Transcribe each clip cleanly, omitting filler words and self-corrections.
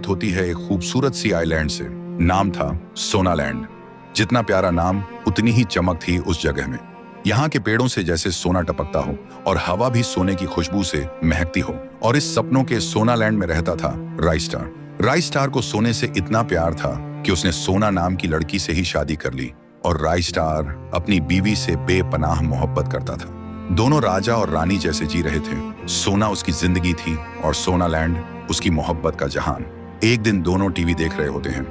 होती है एक खूबसूरत सी आइलैंड से। नाम था सोनालैंड। जितना प्यारा नाम उतनी ही चमक थी उस जगह में। यहाँ के पेड़ों से जैसे सोना टपकता हो और हवा भी सोने की खुशबू से महकती हो। और इस सपनों के सोनालैंड में रहता था राइस्टार। राइस्टार को सोने से इतना प्यार था कि उसने सोना नाम की लड़की से ही शादी कर ली और राइस्टार अपनी बीवी से बेपनाह मोहब्बत करता था। दोनों राजा और रानी जैसे जी रहे थे। सोना उसकी जिंदगी थी और सोनालैंड उसकी मोहब्बत का जहान। एक दिन दोनों टीवी देख रहे होते हैं,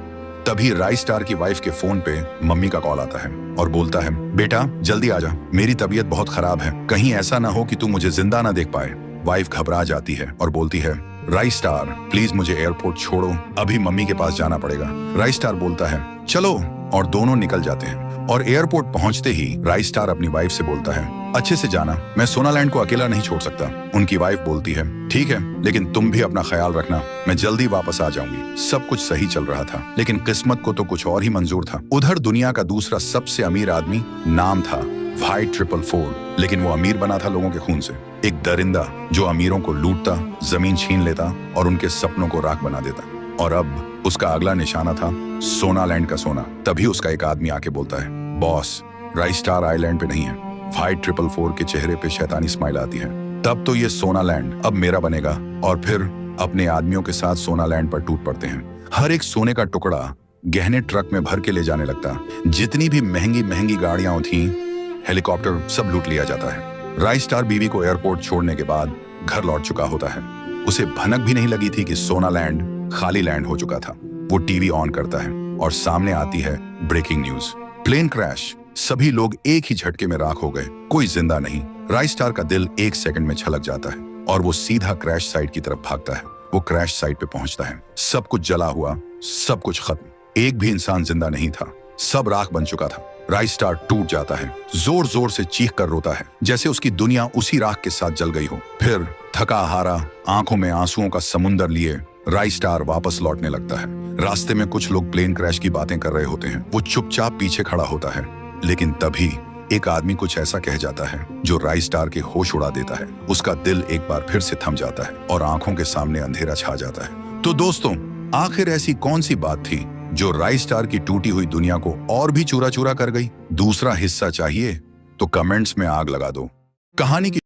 तभी राइस्टार की वाइफ के फोन पे मम्मी का कॉल आता है और बोलता है, बेटा जल्दी आजा, मेरी तबीयत बहुत खराब है, कहीं ऐसा ना हो कि तू मुझे जिंदा ना देख पाए। वाइफ घबरा जाती है और बोलती है, राइस्टार प्लीज मुझे एयरपोर्ट छोड़ो, अभी मम्मी के पास जाना पड़ेगा। राइस्टार बोलता है, चलो, और दोनों निकल जाते हैं। और एयरपोर्ट पहुंचते ही राइस्टार अपनी वाइफ से बोलता है, अच्छे से जाना, मैं सोनालैंड को अकेला नहीं छोड़ सकता। उनकी वाइफ बोलती है, ठीक है, लेकिन तुम भी अपना ख्याल रखना, मैं जल्दी वापस आ जाऊंगी। सब कुछ सही चल रहा था, लेकिन किस्मत को तो कुछ और ही मंजूर था। उधर दुनिया का दूसरा सबसे अमीर आदमी, नाम था वाइट 444, लेकिन वो अमीर बना था लोगों के खून से। एक दरिंदा जो अमीरों को लूटता, जमीन छीन लेता और उनके सपनों को राख बना देता। और अब उसका अगला निशाना था सोनालैंड का सोना। तभी उसका एक आदमी आके बोलता है, बॉस, राइस्टार आइलैंड पे नहीं है। वाइट 444 के चेहरे पे शैतानी स्माइल आती है। तब तो ये सोनालैंड अब मेरा बनेगा। और फिर अपने आदमियों के साथ सोनालैंड पर टूट पड़ते हैं। हर एक सोने का टुकड़ा गहने ट्रक में भर के ले जाने लगता। जितनी भी महंगी महंगी गाड़ियां थी, हेलीकॉप्टर, सब लूट लिया जाता है। राइस्टार बीवी को एयरपोर्ट छोड़ने के बाद घर लौट चुका होता है। उसे भनक भी नहीं लगी थी कि सोनालैंड खाली लैंड हो चुका था। वो टीवी ऑन करता है और सामने आती है ब्रेकिंग न्यूज, प्लेन क्रैश, सभी लोग एक ही झटके में राख हो गए, कोई जिंदा नहीं। राइस्टार का दिल एक सेकंड में छलक जाता है और वो सीधा क्रैश साइट की तरफ भागता है। वो क्रैश साइट पे पहुंचता है, सब कुछ जला हुआ, सब कुछ खत्म, एक भी इंसान जिंदा नहीं था, सब राख बन चुका था। राइस्टार टूट जाता है, जोर जोर से चीख कर रोता है, जैसे उसकी दुनिया उसी राख के साथ जल गई हो। फिर थका हारा, आंखों में आंसुओं का समुंदर लिए राइस्टार वापस लौटने लगता है। रास्ते में कुछ लोग प्लेन क्रैश की बातें कर रहे होते हैं। वो चुपचाप पीछे खड़ा होता है, लेकिन तभी एक आदमी कुछ ऐसा कह जाता है जो राइस्टार के होश उड़ा देता है। उसका दिल एक बार फिर से थम जाता है और आंखों के सामने अंधेरा छा जाता है। तो दोस्तों, आखिर ऐसी कौन सी बात थी जो राइस्टार की टूटी हुई दुनिया को और भी चूरा चूरा कर गई? दूसरा हिस्सा चाहिए तो कमेंट्स में आग लगा दो। कहानी की